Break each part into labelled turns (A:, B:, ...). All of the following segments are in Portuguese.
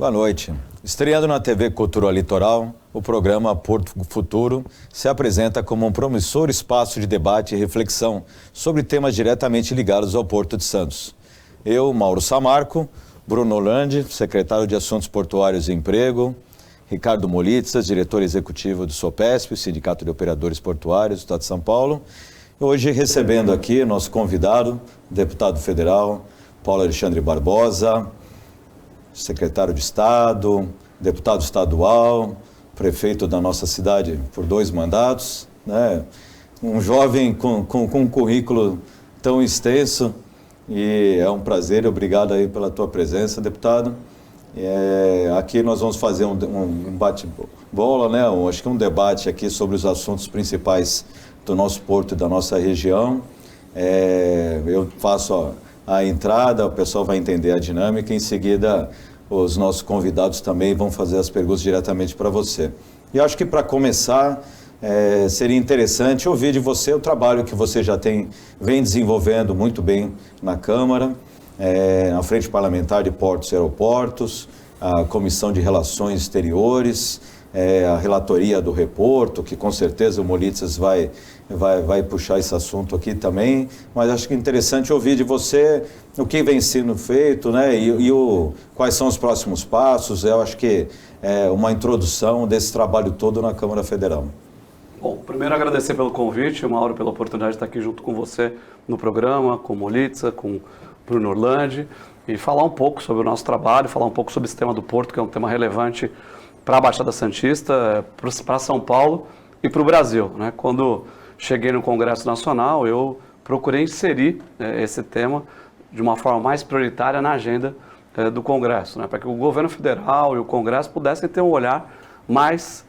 A: Boa noite. Estreando na TV Cultura Litoral, o programa Porto Futuro se apresenta como um promissor espaço de debate e reflexão sobre temas diretamente ligados ao Porto de Santos. Eu, Mauro Samarco, Bruno Orlandi, secretário de Assuntos Portuários e Emprego, Ricardo Molitzas, diretor executivo do SOPESP, Sindicato de Operadores Portuários do Estado de São Paulo. Hoje recebendo aqui nosso convidado, deputado federal Paulo Alexandre Barbosa, secretário de Estado, deputado estadual, prefeito da nossa cidade por 2 mandatos, né? Um jovem com um currículo tão extenso, e é um prazer. Obrigado aí pela tua presença, deputado. Aqui nós vamos fazer um bate-bola, né? Acho que um debate aqui sobre os assuntos principais do nosso porto e da nossa região. Eu faço a entrada, o pessoal vai entender a dinâmica, em seguida os nossos convidados também vão fazer as perguntas diretamente para você. E acho que para começar, seria interessante ouvir de você o trabalho que você já vem desenvolvendo muito bem na Câmara, na Frente Parlamentar de Portos e Aeroportos, a Comissão de Relações Exteriores, a relatoria do Reporto, que com certeza o Molitzas vai puxar esse assunto aqui também, mas acho que é interessante ouvir de você o que vem sendo feito, né, quais são os próximos passos. Eu acho que é uma introdução desse trabalho todo na Câmara Federal.
B: Bom, primeiro agradecer pelo convite, Mauro, pela oportunidade de estar aqui junto com você no programa, com o Molitzas, com o Bruno Orlandi, e falar um pouco sobre o nosso trabalho, falar um pouco sobre o sistema do Porto, que é um tema relevante para a Baixada Santista, para São Paulo e para o Brasil, né? Quando cheguei no Congresso Nacional, eu procurei inserir esse tema de uma forma mais prioritária na agenda do Congresso, né? Para que o governo federal e o Congresso pudessem ter um olhar mais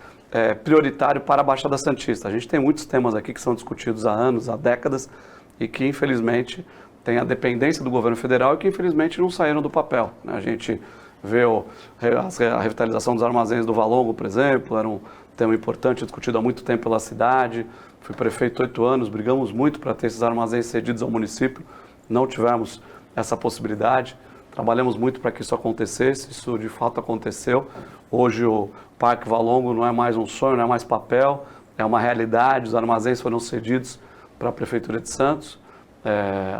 B: prioritário para a Baixada Santista. A gente tem muitos temas aqui que são discutidos há anos, há décadas, e que infelizmente tem a dependência do governo federal e que infelizmente não saíram do papel, né? A gente vê a revitalização dos armazéns do Valongo, por exemplo, era um tema importante, discutido há muito tempo pela cidade. Fui prefeito 8 anos, brigamos muito para ter esses armazéns cedidos ao município, não tivemos essa possibilidade, trabalhamos muito para que isso acontecesse, isso de fato aconteceu. Hoje o Parque Valongo não é mais um sonho, não é mais papel, é uma realidade. Os armazéns foram cedidos para a Prefeitura de Santos,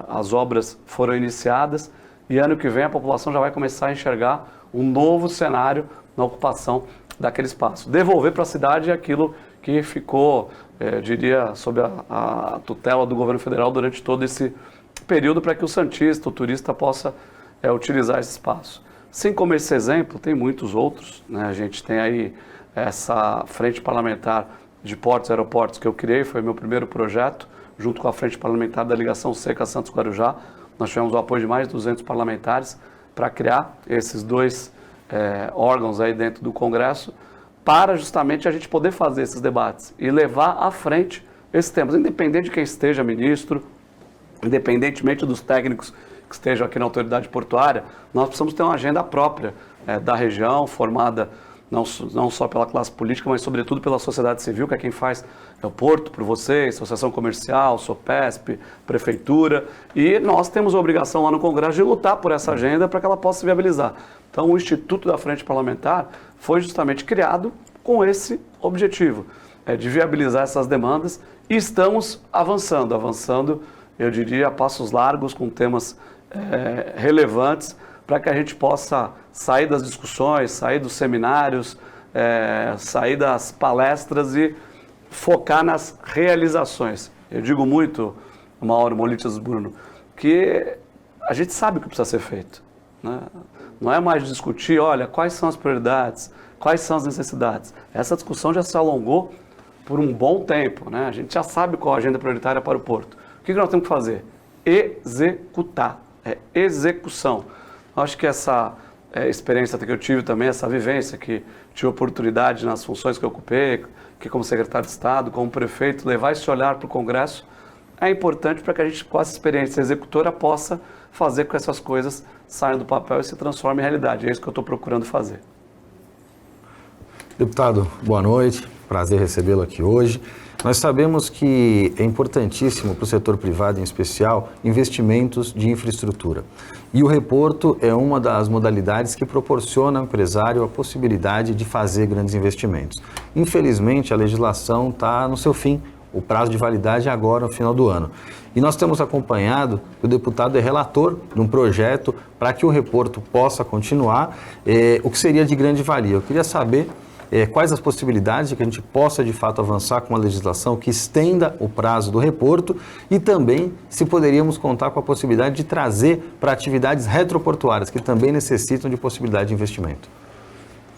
B: as obras foram iniciadas, e ano que vem a população já vai começar a enxergar um novo cenário na ocupação daquele espaço. Devolver para a cidade aquilo que ficou, diria, sob a tutela do governo federal durante todo esse período, para que o santista, o turista, possa utilizar esse espaço. Assim como esse exemplo, tem muitos outros, né? A gente tem aí essa Frente Parlamentar de Portos e Aeroportos que eu criei, foi meu primeiro projeto, junto com a Frente Parlamentar da Ligação Seca Santos-Guarujá. Nós tivemos o apoio de mais de 200 parlamentares para criar esses 2 órgãos aí dentro do Congresso, para justamente a gente poder fazer esses debates e levar à frente esses temas, independente de quem esteja ministro, independentemente dos técnicos que estejam aqui na autoridade portuária. Nós precisamos ter uma agenda própria da região, formada não só pela classe política, mas sobretudo pela sociedade civil, que é quem faz o Porto, por vocês, Associação Comercial, SOPESP, Prefeitura, e nós temos a obrigação lá no Congresso de lutar por essa agenda para que ela possa se viabilizar. Então o Instituto da Frente Parlamentar foi justamente criado com esse objetivo, de viabilizar essas demandas, e estamos avançando, eu diria, a passos largos, com temas relevantes, para que a gente possa sair das discussões, sair dos seminários, sair das palestras e focar nas realizações. Eu digo muito, Mauro, Molitzas, Bruno, que a gente sabe o que precisa ser feito, né? Não é mais discutir, olha, quais são as prioridades, quais são as necessidades. Essa discussão já se alongou por um bom tempo, né? A gente já sabe qual a agenda prioritária para o Porto. O que nós temos que fazer? Executar, execução. Acho que essa experiência que eu tive também, essa vivência que tive oportunidade nas funções que eu ocupei, que como secretário de Estado, como prefeito, levar esse olhar para o Congresso, é importante para que a gente, com essa experiência executora, possa fazer com que essas coisas saiam do papel e se transformem em realidade. É isso que eu estou procurando fazer.
C: Deputado, boa noite. Prazer recebê-lo aqui hoje. Nós sabemos que é importantíssimo para o setor privado, em especial, investimentos de infraestrutura. E o reporto é uma das modalidades que proporciona ao empresário a possibilidade de fazer grandes investimentos. Infelizmente, a legislação está no seu fim. O prazo de validade é agora, no final do ano. E nós temos acompanhado, o deputado é relator de um projeto para que o reporto possa continuar, o que seria de grande valia. Eu queria saber quais as possibilidades de que a gente possa, de fato, avançar com uma legislação que estenda o prazo do reporto e também se poderíamos contar com a possibilidade de trazer para atividades retroportuárias, que também necessitam de possibilidade de investimento.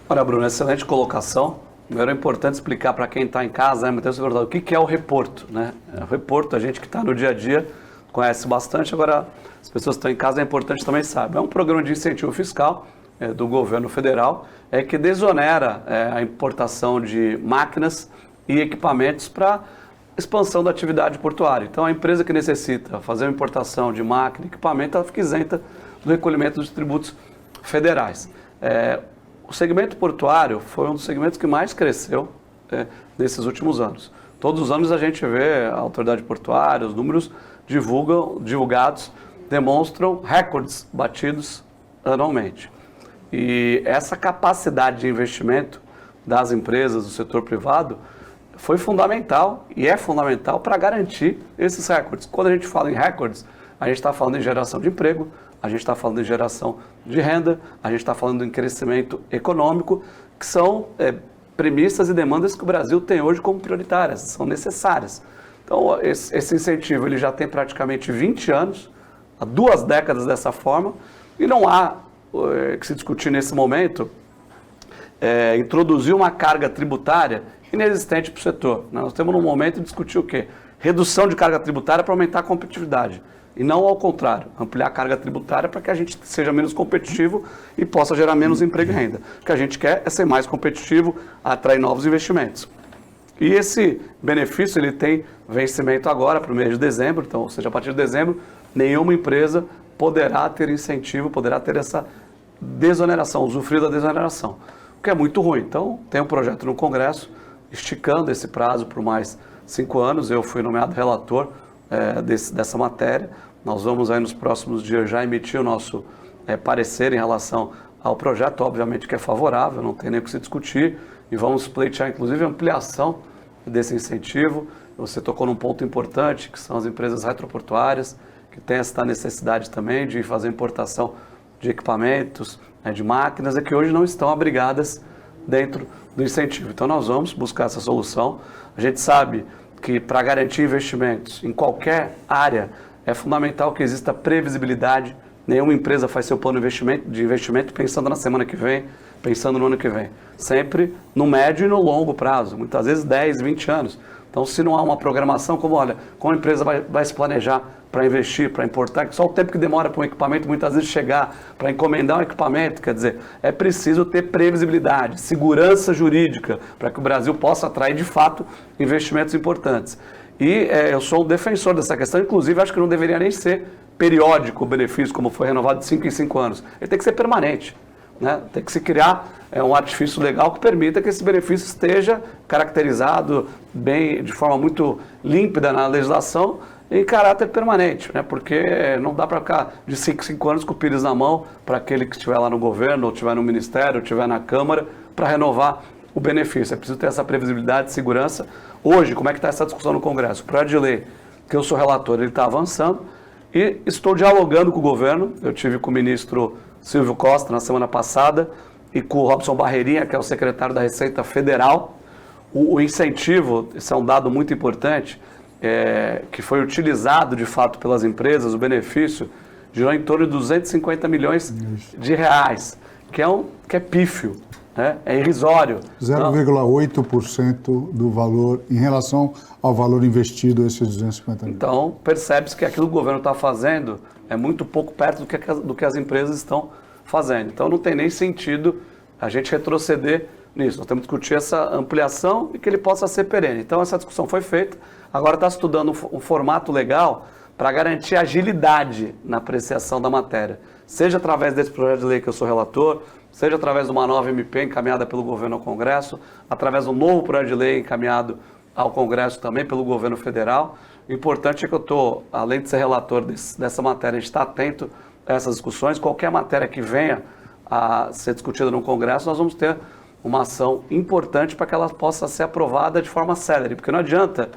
B: Olha, Bruno, excelente colocação. Primeiro é importante explicar para quem está em casa, o que é o reporto, né? O reporto, a gente que está no dia a dia conhece bastante, agora as pessoas que estão em casa é importante também saber. É um programa de incentivo fiscal do governo federal que desonera a importação de máquinas e equipamentos para expansão da atividade portuária. Então, a empresa que necessita fazer uma importação de máquina e equipamento, ela fica isenta do recolhimento dos tributos federais. O segmento portuário foi um dos segmentos que mais cresceu nesses últimos anos. Todos os anos a gente vê a autoridade portuária, os números divulgados demonstram recordes batidos anualmente. E essa capacidade de investimento das empresas, do setor privado, foi fundamental e é fundamental para garantir esses recordes. Quando a gente fala em recordes, a gente está falando em geração de emprego, a gente está falando em geração de renda, a gente está falando em crescimento econômico, que são premissas e demandas que o Brasil tem hoje como prioritárias, são necessárias. Então, esse incentivo ele já tem praticamente 20 anos, há 2 décadas dessa forma, e não há que se discutir nesse momento introduzir uma carga tributária inexistente para o setor. Nós temos no momento de discutir o quê? Redução de carga tributária para aumentar a competitividade. E não ao contrário, ampliar a carga tributária para que a gente seja menos competitivo e possa gerar menos emprego e renda. O que a gente quer é ser mais competitivo, atrair novos investimentos. E esse benefício ele tem vencimento agora para o mês de dezembro, então, ou seja, a partir de dezembro, nenhuma empresa poderá ter incentivo, poderá ter essa desoneração, usufruir da desoneração, o que é muito ruim. Então, tem um projeto no Congresso esticando esse prazo por mais 5 anos, eu fui nomeado relator dessa matéria. Nós vamos aí nos próximos dias já emitir o nosso parecer em relação ao projeto, obviamente que é favorável, não tem nem o que se discutir, e vamos pleitear inclusive a ampliação desse incentivo. Você tocou num ponto importante, que são as empresas retroportuárias, que têm essa necessidade também de fazer importação de equipamentos, de máquinas, que hoje não estão abrigadas dentro do incentivo. Então nós vamos buscar essa solução. A gente sabe que para garantir investimentos em qualquer área é fundamental que exista previsibilidade. Nenhuma empresa faz seu plano de investimento pensando na semana que vem, pensando no ano que vem. Sempre no médio e no longo prazo, muitas vezes 10, 20 anos. Então, se não há uma programação, como a empresa vai se planejar para investir, para importar, que só o tempo que demora para um equipamento muitas vezes chegar, para encomendar um equipamento, quer dizer, é preciso ter previsibilidade, segurança jurídica, para que o Brasil possa atrair, de fato, investimentos importantes. E eu sou um defensor dessa questão, inclusive acho que não deveria nem ser periódico o benefício, como foi renovado de 5 em 5 anos. Ele tem que ser permanente, né? Tem que se criar um artifício legal que permita que esse benefício esteja caracterizado bem, de forma muito límpida na legislação, em caráter permanente, né? Porque não dá para ficar de 5 em 5 anos com o pires na mão para aquele que estiver lá no governo, ou estiver no ministério, ou estiver na Câmara, para renovar o benefício. É preciso ter essa previsibilidade, segurança. Hoje, como é que está essa discussão no Congresso? O projeto de lei, que eu sou relator, ele está avançando e estou dialogando com o governo. Eu tive com o ministro Silvio Costa na semana passada e com o Robson Barreirinha, que é o secretário da Receita Federal. O incentivo, esse é um dado muito importante, que foi utilizado de fato pelas empresas, o benefício girou em torno de 250 milhões de reais, que é pífio, né? É irrisório.
D: 0,8% do valor em relação ao valor investido, esses 250 milhões.
B: Então, percebe-se que aquilo que o governo está fazendo é muito pouco perto do que as empresas estão fazendo. Então, não tem nem sentido a gente retroceder nisso. Nós temos que discutir essa ampliação e que ele possa ser perene. Então, essa discussão foi feita. Agora está estudando um formato legal para garantir agilidade na apreciação da matéria. Seja através desse projeto de lei que eu sou relator, seja através de uma nova MP encaminhada pelo governo ao Congresso, através de um novo projeto de lei encaminhado ao Congresso também pelo governo federal. O importante é que eu estou, além de ser relator dessa matéria, a gente está atento a essas discussões. Qualquer matéria que venha a ser discutida no Congresso, nós vamos ter uma ação importante para que ela possa ser aprovada de forma célere, porque não adianta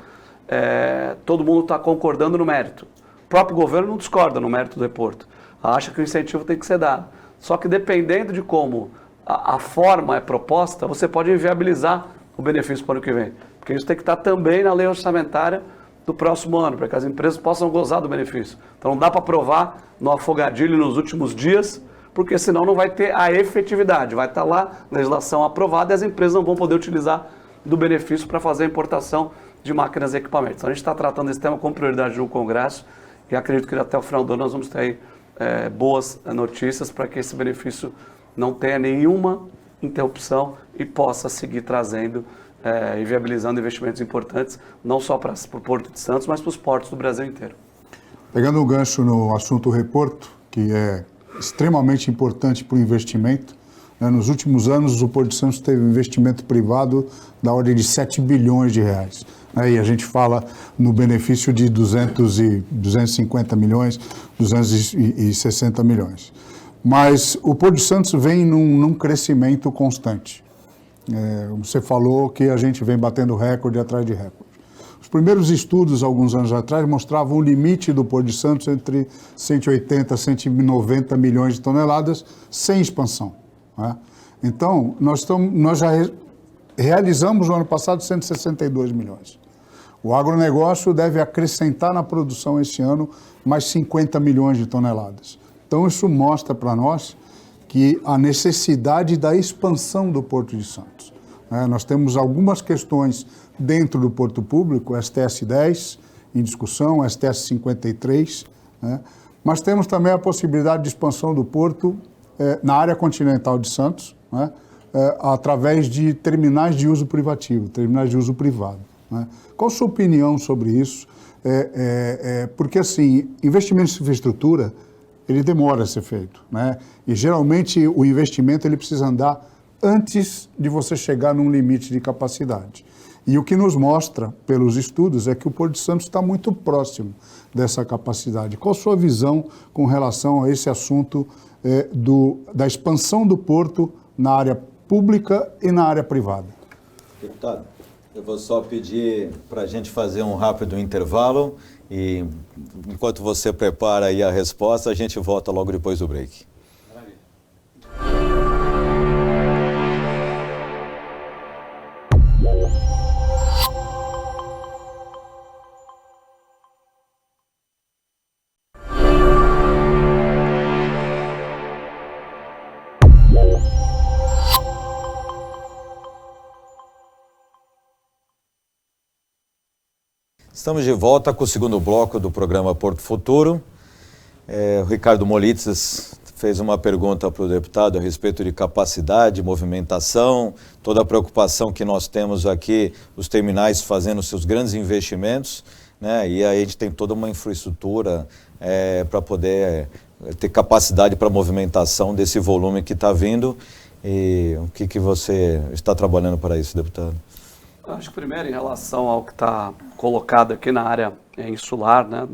B: todo mundo estar concordando no mérito. O próprio governo não discorda no mérito do reporto, acha que o incentivo tem que ser dado. Só que dependendo de como a forma é proposta, você pode inviabilizar o benefício para o ano que vem, porque isso tem que estar também na lei orçamentária do próximo ano, para que as empresas possam gozar do benefício. Então não dá para aprovar no afogadilho nos últimos dias, porque senão não vai ter a efetividade. Vai estar lá, legislação aprovada, e as empresas não vão poder utilizar do benefício para fazer a importação de máquinas e equipamentos. Então a gente está tratando esse tema com prioridade no Congresso e acredito que até o final do ano nós vamos ter aí, boas notícias para que esse benefício não tenha nenhuma interrupção e possa seguir trazendo e viabilizando investimentos importantes, não só para o Porto de Santos, mas para os portos do Brasil inteiro.
D: Pegando um gancho no assunto reporto, que é extremamente importante para o investimento, né? Nos últimos anos o Porto de Santos teve um investimento privado da ordem de 7 bilhões de reais. Né? E a gente fala no benefício de 250 milhões, 260 milhões. Mas o Porto de Santos vem num crescimento constante. Você falou que a gente vem batendo recorde atrás de recorde. Os primeiros estudos, alguns anos atrás, mostravam o limite do Porto de Santos entre 180 e 190 milhões de toneladas sem expansão. Né? Então, nós já realizamos no ano passado 162 milhões. O agronegócio deve acrescentar na produção esse ano mais 50 milhões de toneladas. Então, isso mostra para nós que a necessidade da expansão do Porto de Santos. Nós temos algumas questões dentro do Porto Público, STS 10 em discussão, STS 53, mas temos também a possibilidade de expansão do Porto na área continental de Santos, através de terminais de uso privativo, terminais de uso privado. Qual a sua opinião sobre isso? Porque, assim, investimentos em infraestrutura, ele demora a ser feito, né? E geralmente o investimento ele precisa andar antes de você chegar num limite de capacidade. E o que nos mostra pelos estudos é que o Porto de Santos está muito próximo dessa capacidade. Qual a sua visão com relação a esse assunto da expansão do porto na área pública e na área privada?
A: Deputado, eu vou só pedir para a gente fazer um rápido intervalo e enquanto você prepara aí a resposta, a gente volta logo depois do break. Estamos de volta com o segundo bloco do programa Porto Futuro. O Ricardo Molitzes fez uma pergunta para o deputado a respeito de capacidade, movimentação, toda a preocupação que nós temos aqui, os terminais fazendo seus grandes investimentos, né? E aí a gente tem toda uma infraestrutura para poder ter capacidade para movimentação desse volume que está vindo. E o que você está trabalhando para isso, deputado?
B: Acho que primeiro, em relação ao que está colocado aqui na área insular, né,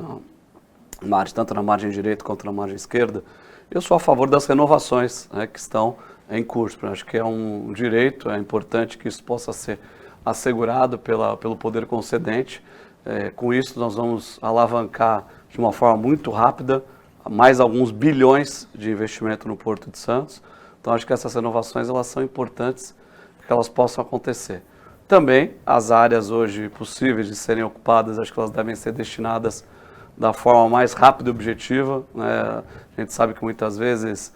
B: tanto na margem direita quanto na margem esquerda, eu sou a favor das renovações, né, que estão em curso. Acho que é um direito, é importante que isso possa ser assegurado pelo poder concedente. Com isso, nós vamos alavancar de uma forma muito rápida mais alguns bilhões de investimento no Porto de Santos. Então, acho que essas renovações elas são importantes que elas possam acontecer. Também, as áreas hoje possíveis de serem ocupadas, acho que elas devem ser destinadas da forma mais rápida e objetiva, né? A gente sabe que muitas vezes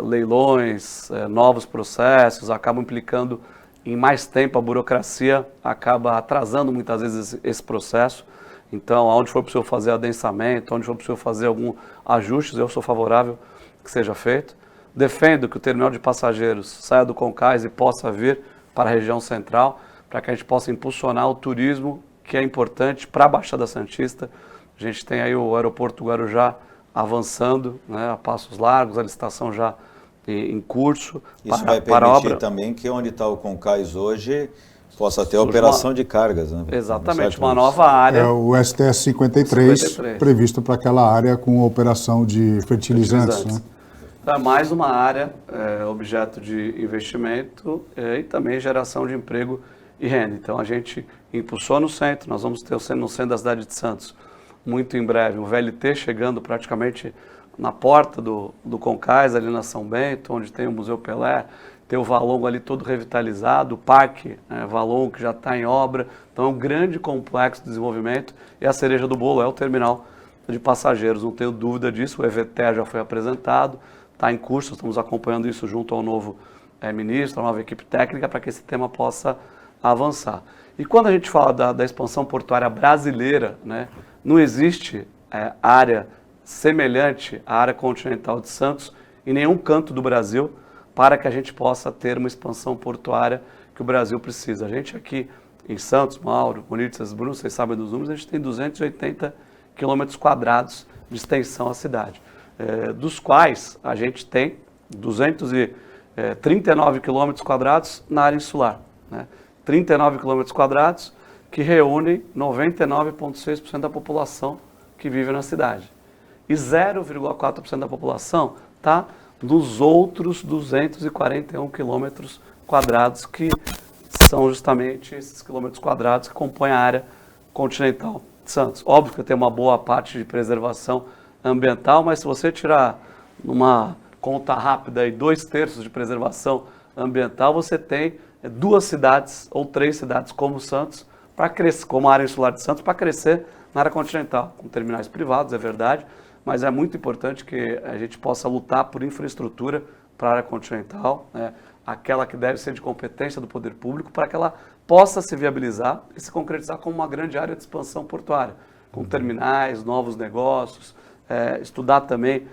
B: leilões, novos processos acabam implicando em mais tempo, a burocracia acaba atrasando muitas vezes esse processo. Então, onde for possível fazer adensamento, onde for possível fazer algum ajustes, eu sou favorável que seja feito. Defendo que o terminal de passageiros saia do Concais e possa vir para a região central, para que a gente possa impulsionar o turismo, que é importante para a Baixada Santista. A gente tem aí o aeroporto do Guarujá avançando, né, a passos largos, a licitação já em curso.
A: Isso vai permitir também que onde está o Concais hoje Possa ter a operação de cargas, né?
B: Exatamente, uma nova área.
D: É o STS 53, previsto para aquela área com operação de fertilizantes. Né?
B: Então, é mais uma área objeto de investimento e também geração de emprego e renda. Então, a gente impulsou no centro, nós vamos ter no centro da cidade de Santos, muito em breve, o VLT chegando praticamente na porta do Concais, ali na São Bento, onde tem o Museu Pelé, tem o Valongo ali todo revitalizado, o Parque Valongo que já está em obra, então é um grande complexo de desenvolvimento e a cereja do bolo é o terminal de passageiros, não tenho dúvida disso, o EVT já foi apresentado, está em curso, estamos acompanhando isso junto ao novo ministro, a nova equipe técnica, para que esse tema possa avançar. E quando a gente fala da expansão portuária brasileira, né, não existe área semelhante à área continental de Santos em nenhum canto do Brasil para que a gente possa ter uma expansão portuária que o Brasil precisa. A gente aqui em Santos, Mauro, Bonito, Bruno, vocês sabem dos números, a gente tem 280 quilômetros quadrados de extensão à cidade, dos quais a gente tem 239 quilômetros quadrados na área insular, né? 39 quilômetros quadrados que reúnem 99,6% da população que vive na cidade. E 0,4% da população está nos outros 241 quilômetros quadrados, que são justamente esses quilômetros quadrados que compõem a área continental de Santos. Óbvio que tem uma boa parte de preservação ambiental, mas se você tirar numa conta rápida aí 2/3 de preservação ambiental, você tem 2 cidades ou 3 cidades como Santos, para crescer, como a área insular de Santos, para crescer na área continental, com terminais privados, é verdade, mas é muito importante que a gente possa lutar por infraestrutura para a área continental, né, aquela que deve ser de competência do poder público, para que ela possa se viabilizar e se concretizar como uma grande área de expansão portuária, com terminais, novos negócios, estudar também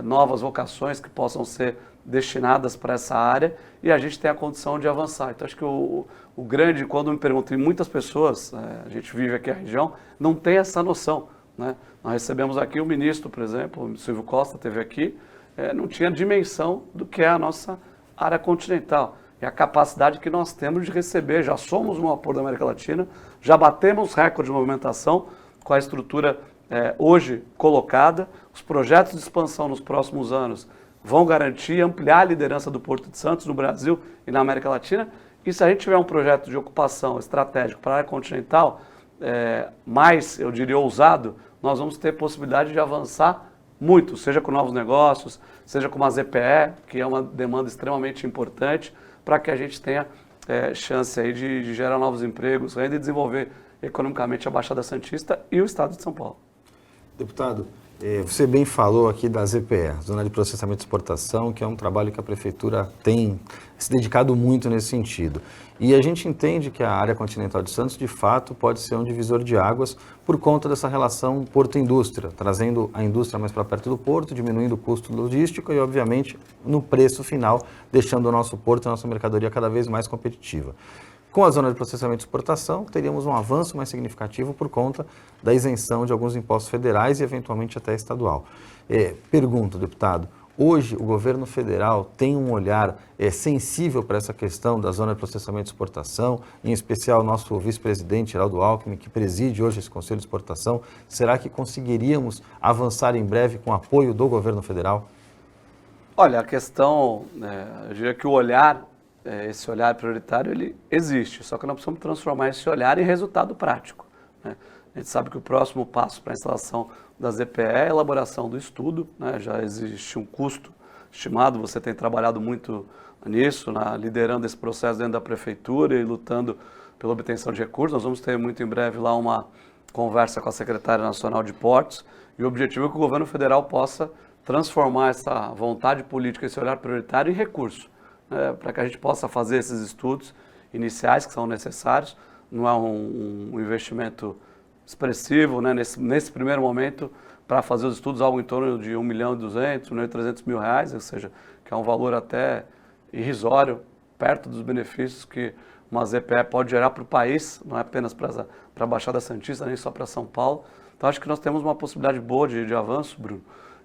B: novas vocações que possam ser destinadas para essa área e a gente tem a condição de avançar. Então, acho que o grande, quando me perguntam, e muitas pessoas, a gente vive aqui a região, não tem essa noção, né? Nós recebemos aqui o ministro, por exemplo, o Silvio Costa esteve aqui, não tinha dimensão do que é a nossa área continental e a capacidade que nós temos de receber. Já somos o maior porto da América Latina, já batemos recorde de movimentação com a estrutura hoje colocada, os projetos de expansão nos próximos anos vão garantir e ampliar a liderança do Porto de Santos no Brasil e na América Latina. E se a gente tiver um projeto de ocupação estratégico para a área continental, mais, eu diria, ousado, nós vamos ter possibilidade de avançar muito, seja com novos negócios, seja com uma ZPE, que é uma demanda extremamente importante, para que a gente tenha chance aí de gerar novos empregos, renda e desenvolver economicamente a Baixada Santista e o estado de São Paulo.
C: Deputado, você bem falou aqui da ZPE, Zona de Processamento e Exportação, que é um trabalho que a Prefeitura tem se dedicado muito nesse sentido. E a gente entende que a área continental de Santos, de fato, pode ser um divisor de águas por conta dessa relação porto-indústria, trazendo a indústria mais para perto do porto, diminuindo o custo logístico e, obviamente, no preço final, deixando o nosso porto e a nossa mercadoria cada vez mais competitiva. Com a zona de processamento e exportação, teríamos um avanço mais significativo por conta da isenção de alguns impostos federais e, eventualmente, até estadual. Pergunto, deputado, hoje o governo federal tem um olhar sensível para essa questão da zona de processamento e exportação, em especial o nosso vice-presidente, Geraldo Alckmin, que preside hoje esse Conselho de Exportação. Será que conseguiríamos avançar em breve com apoio do governo federal?
B: Olha, a questão, eu diria que o olhar, esse olhar prioritário, ele existe, só que nós precisamos transformar esse olhar em resultado prático, né? A gente sabe que o próximo passo para a instalação da ZPE é a elaboração do estudo, né? Já existe um custo estimado, você tem trabalhado muito nisso, liderando esse processo dentro da Prefeitura e lutando pela obtenção de recursos. Nós vamos ter muito em breve lá uma conversa com a Secretária Nacional de Portos e o objetivo é que o governo federal possa transformar essa vontade política, esse olhar prioritário em recurso, para que a gente possa fazer esses estudos iniciais que são necessários. Não é um investimento expressivo, né, nesse primeiro momento, para fazer os estudos, algo em torno de R$1,2 milhão, R$1,3 mil, ou seja, que é um valor até irrisório, perto dos benefícios que uma ZPE pode gerar para o país, não é apenas para a Baixada Santista, nem só para São Paulo. Então, acho que nós temos uma possibilidade boa de avanço, Bruno,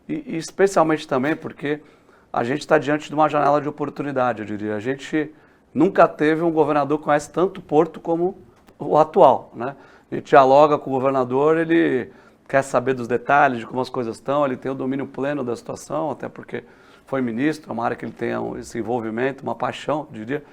B: e especialmente também porque a gente está diante de uma janela de oportunidade, eu diria. A gente nunca teve um governador que conhece tanto o Porto como o atual, né? A gente dialoga com o governador, ele quer saber dos detalhes, de como as coisas estão, ele tem o domínio pleno da situação, até porque foi ministro, é uma área que ele tem esse envolvimento, uma paixão, diria,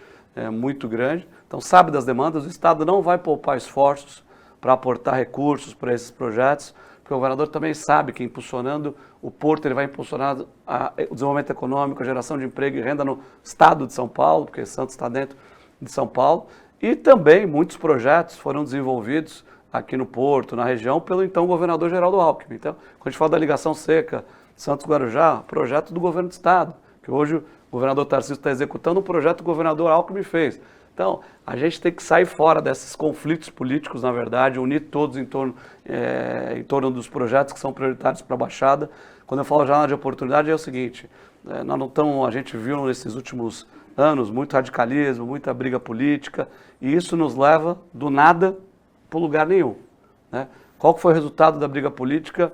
B: muito grande. Então sabe das demandas, o Estado não vai poupar esforços para aportar recursos para esses projetos, porque o governador também sabe que impulsionando o Porto, ele vai impulsionar o desenvolvimento econômico, a geração de emprego e renda no estado de São Paulo, porque Santos está dentro de São Paulo, e também muitos projetos foram desenvolvidos aqui no Porto, na região, pelo então governador Geraldo Alckmin. Então, quando a gente fala da ligação seca Santos-Guarujá, projeto do governo do estado, que hoje o governador Tarcísio está executando um projeto que o governador Alckmin fez. Então, a gente tem que sair fora desses conflitos políticos, na verdade, unir todos em torno dos projetos que são prioritários para a Baixada. Quando eu falo janela de oportunidade, é o seguinte, a gente viu nesses últimos anos muito radicalismo, muita briga política, e isso nos leva do nada para lugar nenhum, né? Qual que foi o resultado da briga política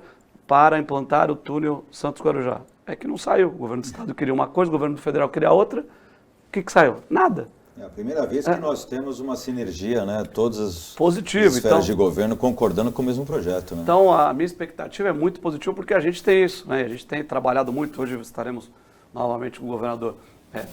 B: para implantar o túnel Santos-Guarujá? É que não saiu. O governo do estado queria uma coisa, o governo federal queria outra. O que saiu? Nada.
A: É a primeira vez que nós temos uma sinergia, né? Todas as
B: positivo,
A: esferas de governo concordando com o mesmo projeto, né?
B: Então, a minha expectativa é muito positiva porque a gente tem isso, né? A gente tem trabalhado muito. Hoje estaremos novamente com o governador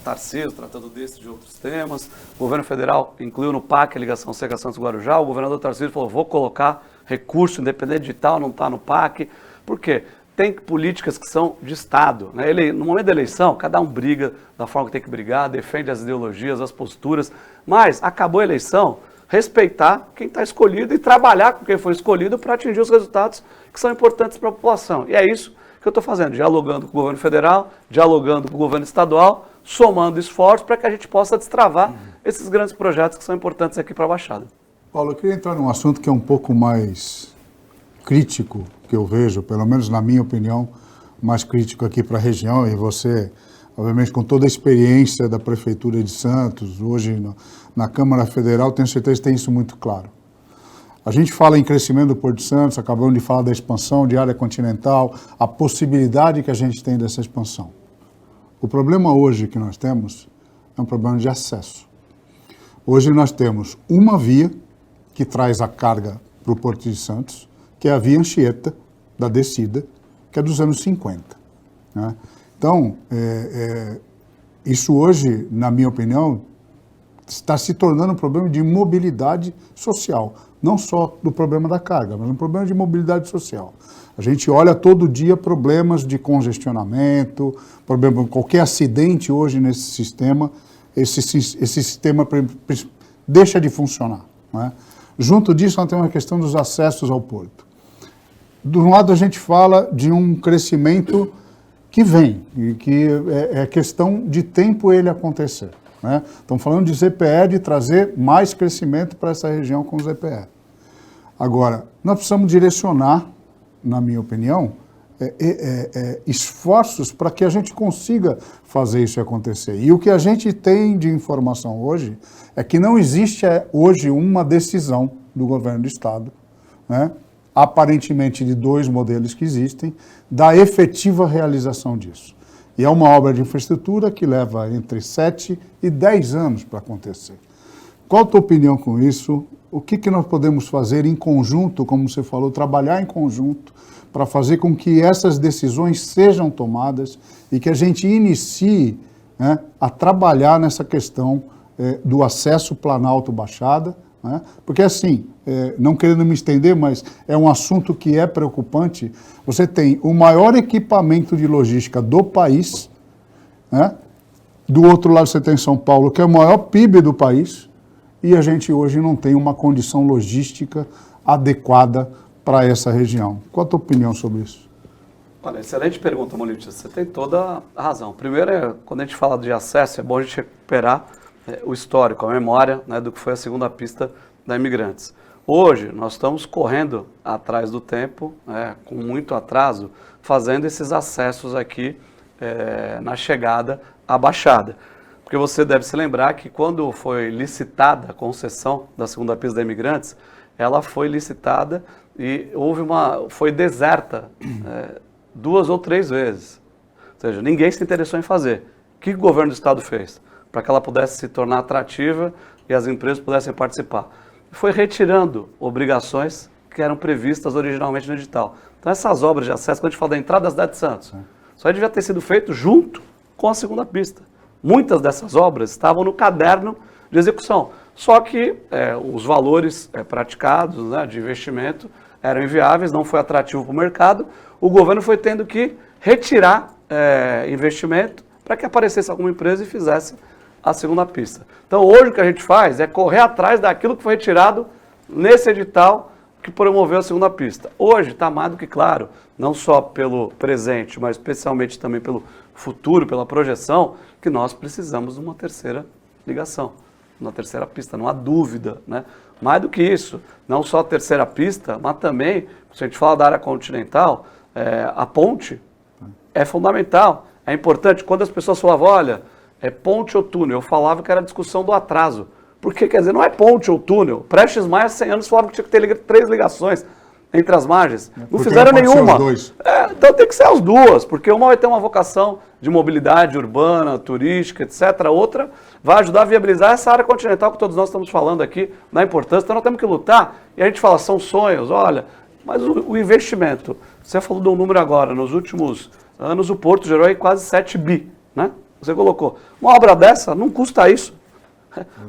B: Tarcísio, tratando desse e de outros temas. O governo federal incluiu no PAC a ligação seca Santos-Guarujá. O governador Tarcísio falou, vou colocar recurso independente digital, não está no PAC. Por quê? Tem políticas que são de Estado, né? No momento da eleição, cada um briga da forma que tem que brigar, defende as ideologias, as posturas, mas acabou a eleição, respeitar quem está escolhido e trabalhar com quem foi escolhido para atingir os resultados que são importantes para a população. E é isso que eu estou fazendo, dialogando com o governo federal, dialogando com o governo estadual, somando esforços para que a gente possa destravar esses grandes projetos que são importantes aqui para a Baixada.
D: Paulo, eu queria entrar num assunto que é um pouco mais crítico, que eu vejo, pelo menos na minha opinião, mais crítico aqui para a região, e você, obviamente, com toda a experiência da Prefeitura de Santos, hoje na Câmara Federal, tenho certeza que tem isso muito claro. A gente fala em crescimento do Porto de Santos, acabamos de falar da expansão de área continental, a possibilidade que a gente tem dessa expansão. O problema hoje que nós temos é um problema de acesso. Hoje nós temos uma via que traz a carga para o Porto de Santos, que é a via Anchieta, da descida, que é dos anos 50. Né? Então, isso hoje, na minha opinião, está se tornando um problema de mobilidade social. Não só do problema da carga, mas um problema de mobilidade social. A gente olha todo dia problemas de congestionamento, qualquer acidente hoje nesse sistema, esse sistema deixa de funcionar. Né? Junto disso, nós temos a questão dos acessos ao porto. De um lado, a gente fala de um crescimento que vem, e que é questão de tempo ele acontecer. Né? Estamos falando de ZPE, de trazer mais crescimento para essa região com o ZPE. Agora, nós precisamos direcionar, na minha opinião, esforços para que a gente consiga fazer isso acontecer. E o que a gente tem de informação hoje é que não existe hoje uma decisão do governo do Estado, né, aparentemente de dois modelos que existem, da efetiva realização disso. E é uma obra de infraestrutura que leva entre 7 e 10 anos para acontecer. Qual a tua opinião com isso? O que nós podemos fazer em conjunto, como você falou, trabalhar em conjunto para fazer com que essas decisões sejam tomadas e que a gente inicie, né, a trabalhar nessa questão do acesso Planalto-Baixada, né? Porque assim, não querendo me estender, mas é um assunto que é preocupante. Você tem o maior equipamento de logística do país, né? Do outro lado você tem São Paulo, que é o maior PIB do país, e a gente hoje não tem uma condição logística adequada para essa região. Qual a tua opinião sobre isso?
B: Olha, excelente pergunta, Molite. Você tem toda a razão. Primeiro, quando a gente fala de acesso, é bom a gente recuperar o histórico, a memória, né, do que foi a segunda pista da Imigrantes. Hoje, nós estamos correndo atrás do tempo, com muito atraso, fazendo esses acessos aqui na chegada à Baixada. Porque você deve se lembrar que quando foi licitada a concessão da segunda pista da Imigrantes, ela foi licitada e foi deserta 2 ou 3 vezes. Ou seja, ninguém se interessou em fazer. O que o governo do estado fez? para que ela pudesse se tornar atrativa e as empresas pudessem participar. Foi retirando obrigações que eram previstas originalmente no edital. Então essas obras de acesso, quando a gente fala da entrada da cidade de Santos, isso aí devia ter sido feito junto com a segunda pista. Muitas dessas obras estavam no caderno de execução, só que os valores praticados, né, de investimento eram inviáveis, não foi atrativo para o mercado, o governo foi tendo que retirar investimento para que aparecesse alguma empresa e fizesse a segunda pista. Então hoje o que a gente faz é correr atrás daquilo que foi retirado nesse edital que promoveu a segunda pista. Hoje está mais do que claro, não só pelo presente, mas especialmente também pelo futuro, pela projeção, que nós precisamos de uma terceira ligação, uma terceira pista, não há dúvida, né? Mais do que isso, não só a terceira pista, mas também, se a gente fala da área continental, a ponte é fundamental, é importante. Quando as pessoas falavam, olha, é ponte ou túnel, eu falava que era a discussão do atraso. Porque, quer dizer, não é ponte ou túnel. Prestes mais de 100 anos falavam que tinha que ter 3 ligações entre as margens. Não fizeram nenhuma. Então tem que ser as duas, porque uma vai ter uma vocação de mobilidade urbana, turística, etc. A outra vai ajudar a viabilizar essa área continental que todos nós estamos falando aqui, na importância. Então nós temos que lutar. E a gente fala, são sonhos, olha, mas o investimento, você falou de um número agora, nos últimos anos o Porto gerou aí quase 7 bi, né? Você colocou. Uma obra dessa não custa isso.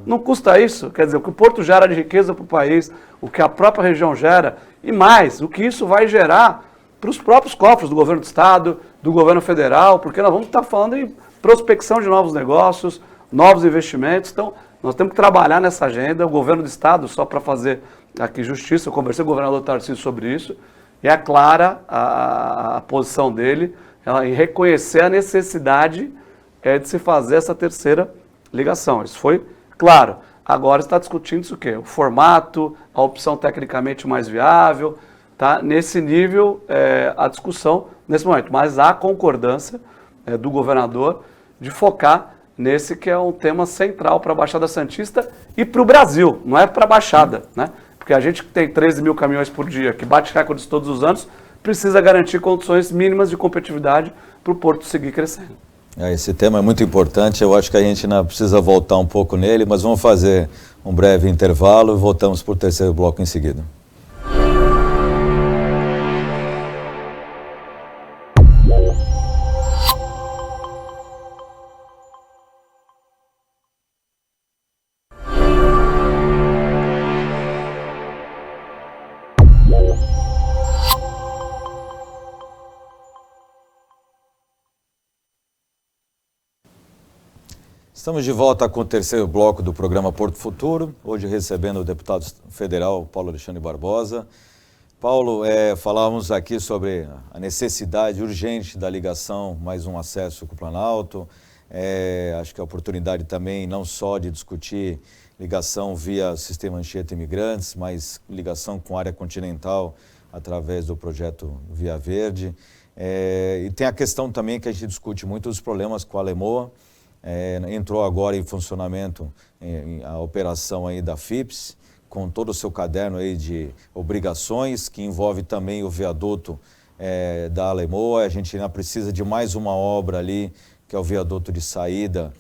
B: Não custa isso, quer dizer, o que o Porto gera de riqueza para o país, o que a própria região gera, e mais, o que isso vai gerar para os próprios cofres do governo do Estado, do governo federal, porque nós vamos estar falando em prospecção de novos negócios, novos investimentos, então nós temos que trabalhar nessa agenda. O governo do Estado, só para fazer aqui justiça, eu conversei com o governador Tarcísio sobre isso, e é clara a posição dele em reconhecer a necessidade de se fazer essa terceira ligação. Isso foi claro. Agora está discutindo isso o quê? O formato, a opção tecnicamente mais viável, tá? Nesse nível, a discussão nesse momento. Mas há concordância do governador de focar nesse que é um tema central para a Baixada Santista e para o Brasil, não é para a Baixada, né? Porque a gente que tem 13 mil caminhões por dia, que bate recordes todos os anos, precisa garantir condições mínimas de competitividade para o Porto seguir crescendo.
A: Esse tema é muito importante, eu acho que a gente ainda precisa voltar um pouco nele, mas vamos fazer um breve intervalo e voltamos para o terceiro bloco em seguida. Estamos de volta com o terceiro bloco do programa Porto Futuro, hoje recebendo o deputado federal Paulo Alexandre Barbosa. Paulo, falávamos aqui sobre a necessidade urgente da ligação, mais um acesso com o Planalto. Acho que a oportunidade também não só de discutir ligação via Sistema Anchieta Imigrantes, mas ligação com a área continental através do projeto Via Verde. E tem a questão também que a gente discute muito os problemas com a Alemoa. Entrou agora em funcionamento a operação aí da FIPS, com todo o seu caderno aí de obrigações, que envolve também o viaduto da Alemoa. A gente ainda precisa de mais uma obra ali, que é o viaduto de saída,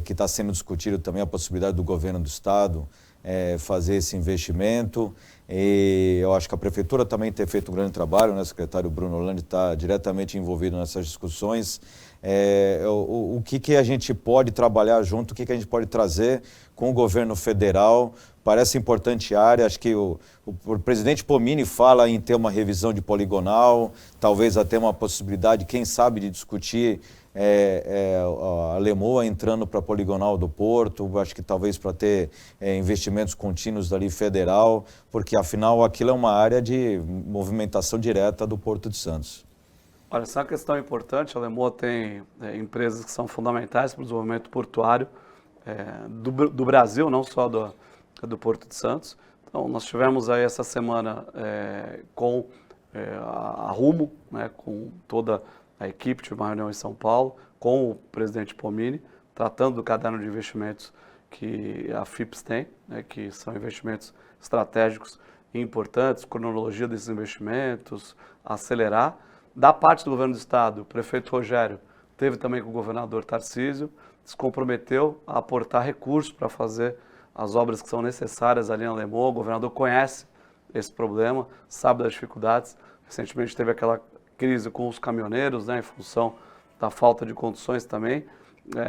A: que está sendo discutido também a possibilidade do governo do estado fazer esse investimento. E eu acho que a prefeitura também tem feito um grande trabalho, né? O secretário Bruno Orlandi está diretamente envolvido nessas discussões. O que a gente pode trabalhar junto, o que a gente pode trazer com o governo federal. Parece importante a área, acho que o presidente Pomini fala em ter uma revisão de poligonal, talvez até uma possibilidade, quem sabe, de discutir a Alemoa entrando para a poligonal do Porto, acho que talvez para ter investimentos contínuos dali federal, porque afinal aquilo é uma área de movimentação direta do Porto de Santos.
B: Olha, essa é uma questão importante. A Alemoa tem empresas que são fundamentais para o desenvolvimento portuário do Brasil, não só do Porto de Santos. Então, nós tivemos aí essa semana com a Rumo, né, com toda a equipe, tive uma reunião em São Paulo, com o presidente Pomini, tratando do caderno de investimentos que a FIPS tem, né, que são investimentos estratégicos e importantes, cronologia desses investimentos, acelerar. Da parte do governo do estado, o prefeito Rogério teve também com o governador Tarcísio, se comprometeu a aportar recursos para fazer as obras que são necessárias ali na Lemoa. O governador conhece esse problema, sabe das dificuldades. Recentemente teve aquela crise com os caminhoneiros, né, em função da falta de condições também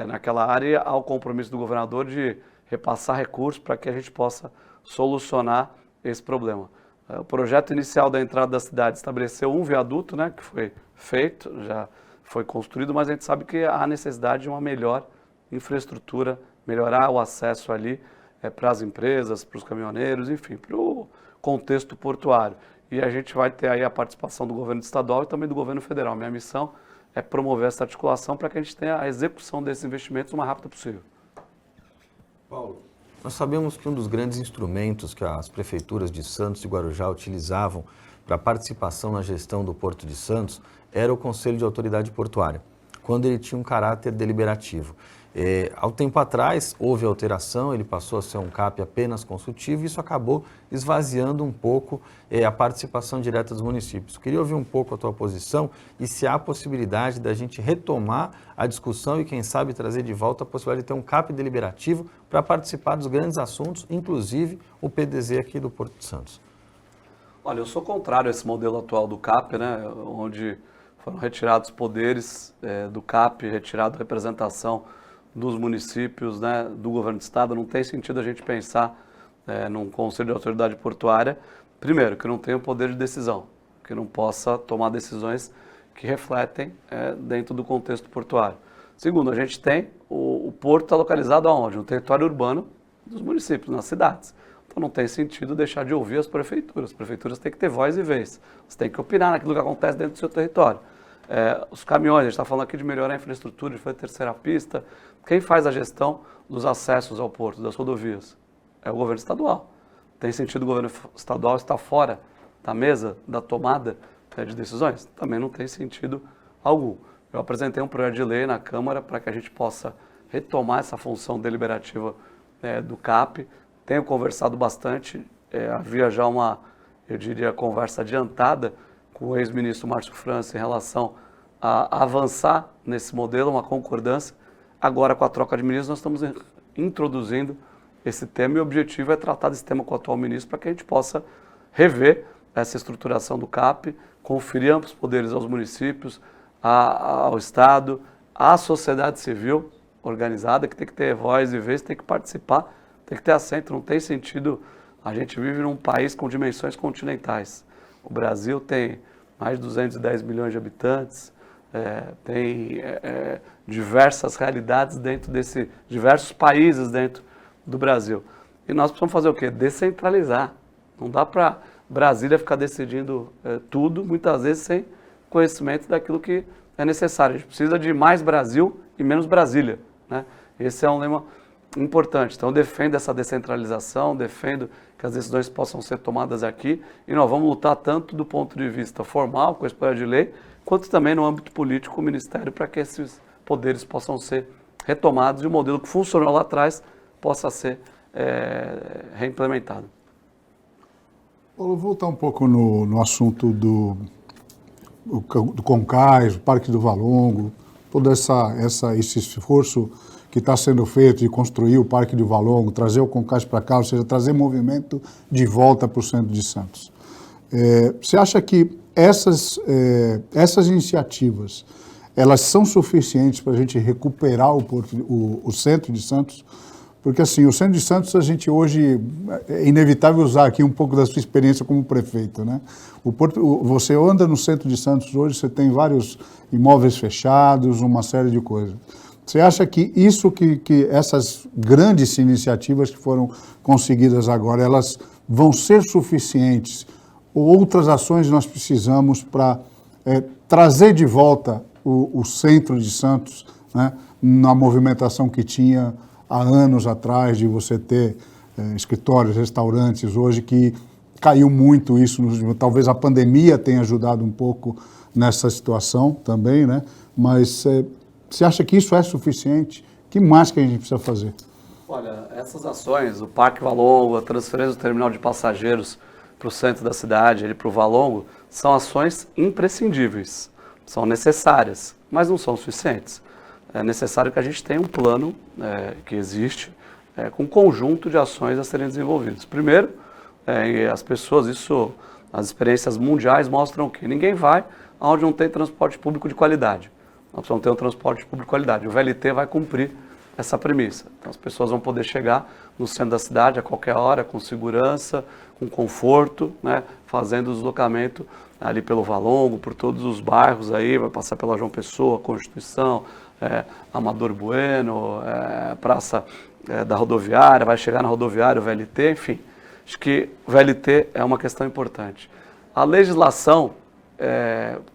B: naquela área, há o compromisso do governador de repassar recursos para que a gente possa solucionar esse problema. O projeto inicial da entrada da cidade estabeleceu um viaduto, né, que foi feito, já foi construído, mas a gente sabe que há necessidade de uma melhor infraestrutura, melhorar o acesso ali para as empresas, para os caminhoneiros, enfim, para o contexto portuário. E a gente vai ter aí a participação do governo estadual e também do governo federal. Minha missão é promover essa articulação para que a gente tenha a execução desses investimentos o mais rápido possível.
C: Paulo, nós sabemos que um dos grandes instrumentos que as prefeituras de Santos e Guarujá utilizavam para participação na gestão do Porto de Santos era o Conselho de Autoridade Portuária, quando ele tinha um caráter deliberativo. Há um tempo atrás houve alteração, ele passou a ser um CAP apenas consultivo e isso acabou esvaziando um pouco a participação direta dos municípios. Queria ouvir um pouco a tua posição e se há possibilidade da gente retomar a discussão e quem sabe trazer de volta a possibilidade de ter um CAP deliberativo para participar dos grandes assuntos, inclusive o PDZ aqui do Porto de Santos.
B: Olha, eu sou contrário a esse modelo atual do CAP, né, onde foram retirados poderes do CAP, retirada representação dos municípios, né, do governo do estado. Não tem sentido a gente pensar num conselho de autoridade portuária, primeiro, que não tenha o poder de decisão, que não possa tomar decisões que refletem dentro do contexto portuário. Segundo, a gente tem o porto está localizado aonde? No território urbano dos municípios, nas cidades. Então não tem sentido deixar de ouvir as prefeituras. As prefeituras têm que ter voz e vez. Você tem que opinar naquilo que acontece dentro do seu território. Os caminhões, a gente está falando aqui de melhorar a infraestrutura, de fazer terceira pista. Quem faz a gestão dos acessos ao porto, das rodovias? É o governo estadual. Tem sentido o governo estadual estar fora da mesa, da tomada de decisões? Também não tem sentido algum. Eu apresentei um projeto de lei na Câmara para que a gente possa retomar essa função deliberativa do CAP. Tenho conversado bastante, havia já uma, eu diria, conversa adiantada com o ex-ministro Márcio França em relação a avançar nesse modelo, uma concordância. Agora, com a troca de ministros, nós estamos introduzindo esse tema e o objetivo é tratar desse tema com o atual ministro para que a gente possa rever essa estruturação do CAP, conferir amplos poderes aos municípios, ao Estado, à sociedade civil organizada, que tem que ter voz e vez, tem que participar, tem que ter assento. Não tem sentido, a gente vive num país com dimensões continentais. O Brasil tem mais de 210 milhões de habitantes, tem diversas realidades dentro diversos países dentro do Brasil. E nós precisamos fazer o quê? Descentralizar. Não dá para Brasília ficar decidindo tudo, muitas vezes sem conhecimento daquilo que é necessário. A gente precisa de mais Brasil e menos Brasília, né? Esse é um lema importante. Então, eu defendo essa descentralização, defendo que as decisões possam ser tomadas aqui e nós vamos lutar tanto do ponto de vista formal, com esse projeto de lei, quanto também no âmbito político, com o Ministério, para que esses poderes possam ser retomados e o modelo que funcionou lá atrás possa ser reimplementado.
D: Paulo, vou voltar um pouco no assunto do Concais, o Parque do Valongo, todo esse esforço que está sendo feito de construir o Parque do Valongo, trazer o Concais para cá, ou seja, trazer movimento de volta para o centro de Santos. Você acha que essas iniciativas, elas são suficientes para a gente recuperar o centro de Santos? Porque assim, o centro de Santos, a gente hoje, é inevitável usar aqui um pouco da sua experiência como prefeito, né? Você anda no centro de Santos hoje, você tem vários imóveis fechados, uma série de coisas. Você acha que essas grandes iniciativas que foram conseguidas agora, elas vão ser suficientes? Ou outras ações nós precisamos para trazer de volta o centro de Santos, né, na movimentação que tinha há anos atrás, de você ter escritórios, restaurantes, hoje que caiu muito isso, talvez a pandemia tenha ajudado um pouco nessa situação também, né? Mas você acha que isso é suficiente? O que mais que a gente precisa fazer?
B: Olha, essas ações, o Parque Valongo, a transferência do terminal de passageiros para o centro da cidade, para o Valongo, são ações imprescindíveis, são necessárias. mas não são suficientes. É necessário que a gente tenha um plano que existe, com um conjunto de ações a serem desenvolvidas. Primeiro, as pessoas, as experiências mundiais mostram que ninguém vai onde não tem transporte público de qualidade. Nós precisamos ter um transporte público de qualidade. O VLT vai cumprir essa premissa. Então, as pessoas vão poder chegar no centro da cidade a qualquer hora, com segurança, com conforto, né, fazendo o deslocamento ali pelo Valongo, por todos os bairros aí, vai passar pela João Pessoa, Constituição, Amador Bueno, Praça da Rodoviária, vai chegar na rodoviária, o VLT, enfim. Acho que o VLT é uma questão importante. A legislação,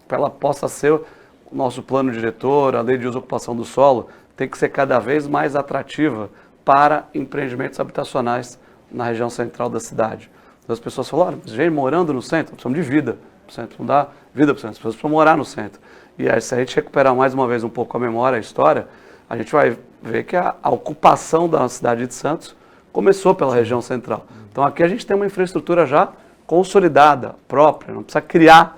B: para ela possa ser o nosso plano diretor, a lei de uso e ocupação do solo, tem que ser cada vez mais atrativa para empreendimentos habitacionais na região central da cidade. Então, as pessoas falam, olha, mas gente morando no centro, precisamos de vida, precisamos dar vida para o centro, as pessoas precisam morar no centro. E aí, se a gente recuperar mais uma vez um pouco a memória, a história, a gente vai ver que a ocupação da cidade de Santos começou pela região central. Então aqui a gente tem uma infraestrutura já consolidada, própria, não precisa criar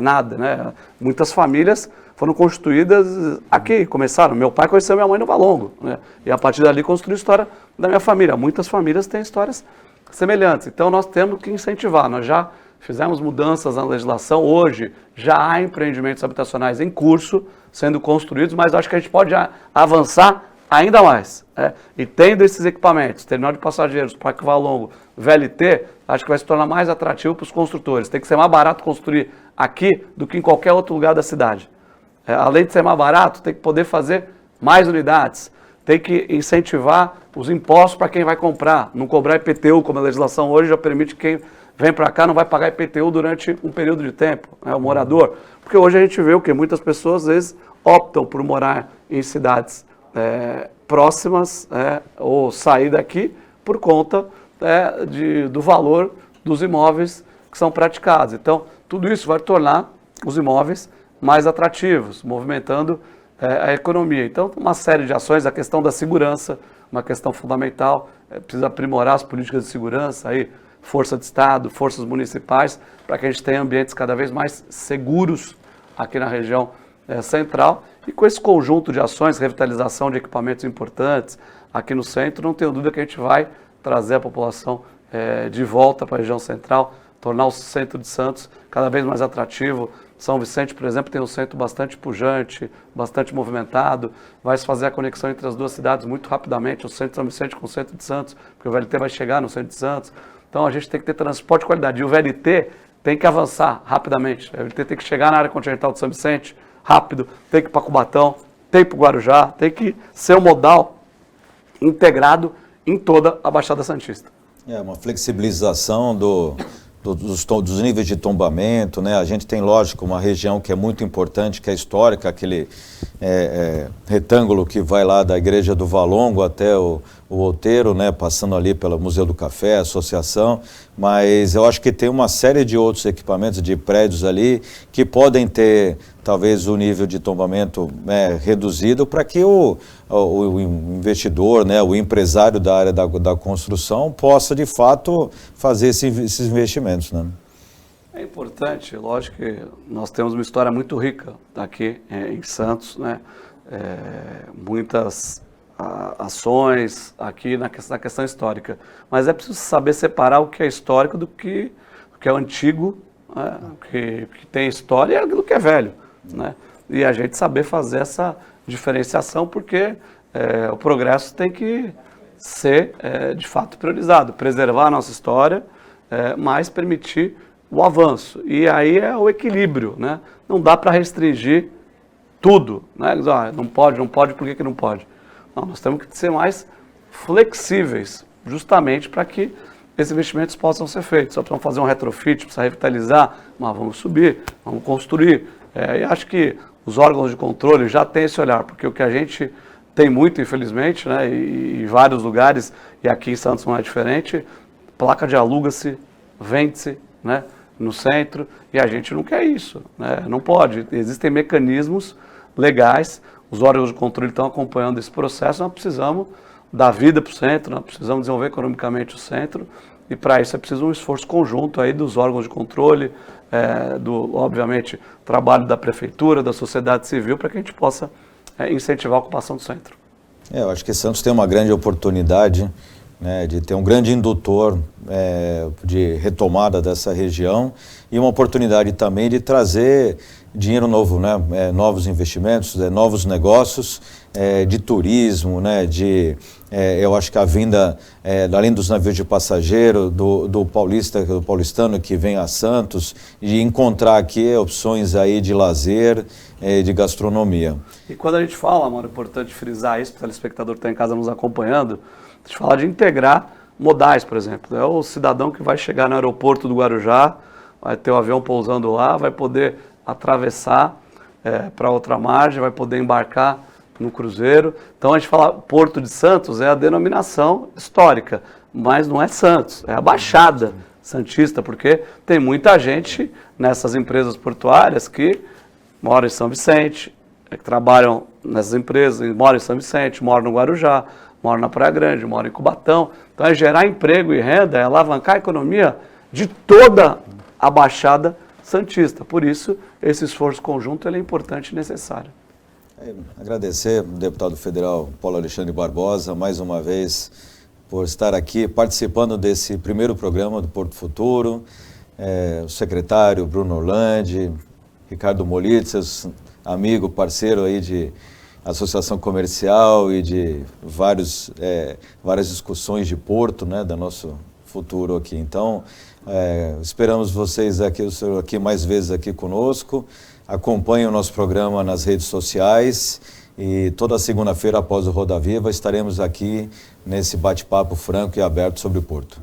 B: nada, né? Muitas famílias foram constituídas aqui, começaram. Meu pai conheceu minha mãe no Valongo, né? E a partir dali construiu a história da minha família. Muitas famílias têm histórias semelhantes. Então nós temos que incentivar. Nós já fizemos mudanças na legislação. Hoje já há empreendimentos habitacionais em curso, sendo construídos, mas acho que a gente pode avançar ainda mais. E tendo esses equipamentos, terminal de passageiros, Parque Valongo, VLT, acho que vai se tornar mais atrativo para os construtores. Tem que ser mais barato construir aqui do que em qualquer outro lugar da cidade. Além de ser mais barato, tem que poder fazer mais unidades. Tem que incentivar os impostos para quem vai comprar. Não cobrar IPTU, como a legislação hoje já permite que quem vem para cá não vai pagar IPTU durante um período de tempo, o morador. Porque hoje a gente vê o que muitas pessoas às vezes optam por morar em cidades próximas ou sair daqui por conta do valor dos imóveis que são praticados. Então, tudo isso vai tornar os imóveis mais atrativos, movimentando a economia. Então, uma série de ações, a questão da segurança, uma questão fundamental, precisa aprimorar as políticas de segurança, aí, força de Estado, forças municipais, para que a gente tenha ambientes cada vez mais seguros aqui na região central. E com esse conjunto de ações, revitalização de equipamentos importantes aqui no centro, não tenho dúvida que a gente vai trazer a população de volta para a região central, tornar o centro de Santos cada vez mais atrativo. São Vicente, por exemplo, tem um centro bastante pujante, bastante movimentado, vai se fazer a conexão entre as duas cidades muito rapidamente, o centro de São Vicente com o centro de Santos, porque o VLT vai chegar no centro de Santos. Então a gente tem que ter transporte de qualidade, e o VLT tem que avançar rapidamente. O VLT tem que chegar na área continental de São Vicente rápido, tem que ir para Cubatão, tem que ir para o Guarujá, tem que ser um modal integrado em toda a Baixada Santista.
A: Uma flexibilização dos níveis de tombamento, né? A gente tem, lógico, uma região que é muito importante, que é histórica, aquele retângulo que vai lá da Igreja do Valongo até o Outeiro, né? Passando ali pelo Museu do Café, Associação, mas eu acho que tem uma série de outros equipamentos, de prédios ali, que podem ter, talvez, o nível de tombamento reduzido para que o investidor, né? O empresário da área da construção possa, de fato, fazer esses investimentos, né?
B: É importante, lógico que nós temos uma história muito rica aqui em Santos, né? Muitas ações aqui na questão histórica, mas é preciso saber separar o que é histórico do que é antigo, né? que tem história e do que é velho, né? E a gente saber fazer essa diferenciação, porque o progresso tem que ser de fato priorizado, preservar a nossa história, mas permitir o avanço. E aí é o equilíbrio, né? Não dá para restringir tudo, né? Não pode, por que não pode? Não, nós temos que ser mais flexíveis, justamente para que esses investimentos possam ser feitos. Só precisamos fazer um retrofit, precisa revitalizar, mas vamos subir, vamos construir. E acho que os órgãos de controle já têm esse olhar, porque o que a gente tem muito, infelizmente, né, e em vários lugares, e aqui em Santos não é diferente, placa de aluga-se, vende-se, né, no centro, e a gente não quer isso, né? Não pode. Existem mecanismos legais, os órgãos de controle estão acompanhando esse processo, nós precisamos dar vida para o centro, nós precisamos desenvolver economicamente o centro, e para isso é preciso um esforço conjunto aí dos órgãos de controle, obviamente, trabalho da prefeitura, da sociedade civil, para que a gente possa incentivar a ocupação do centro.
A: Eu acho que Santos tem uma grande oportunidade, né, de ter um grande indutor de retomada dessa região e uma oportunidade também de trazer dinheiro novo, né, novos investimentos, novos negócios, de turismo, né, eu acho que a vinda, além dos navios de passageiro, do paulistano que vem a Santos, de encontrar aqui opções aí de lazer, de gastronomia.
B: E quando a gente fala, Mauro, é importante frisar isso, para o telespectador que está em casa nos acompanhando, a gente fala de integrar modais, por exemplo. É o cidadão que vai chegar no aeroporto do Guarujá, vai ter o avião pousando lá, vai poder atravessar para outra margem, vai poder embarcar no cruzeiro. Então a gente fala Porto de Santos é a denominação histórica, mas não é Santos, é a Baixada Santista, porque tem muita gente nessas empresas portuárias que moram em São Vicente, que trabalham nessas empresas, moram em São Vicente, moram no Guarujá, moram na Praia Grande, moram em Cubatão. Então é gerar emprego e renda, é alavancar a economia de toda a Baixada Santista. Por isso, esse esforço conjunto ele é importante e necessário.
A: Agradecer ao deputado federal Paulo Alexandre Barbosa, mais uma vez, por estar aqui participando desse primeiro programa do Porto Futuro, o secretário Bruno Orlandi, Ricardo Molitzas, amigo, parceiro aí de associação comercial e de várias discussões de Porto, né, do nosso futuro aqui. Então, esperamos vocês aqui, o senhor aqui mais vezes aqui conosco. Acompanhem o nosso programa nas redes sociais e toda segunda-feira após o Roda Viva estaremos aqui nesse bate-papo franco e aberto sobre o Porto.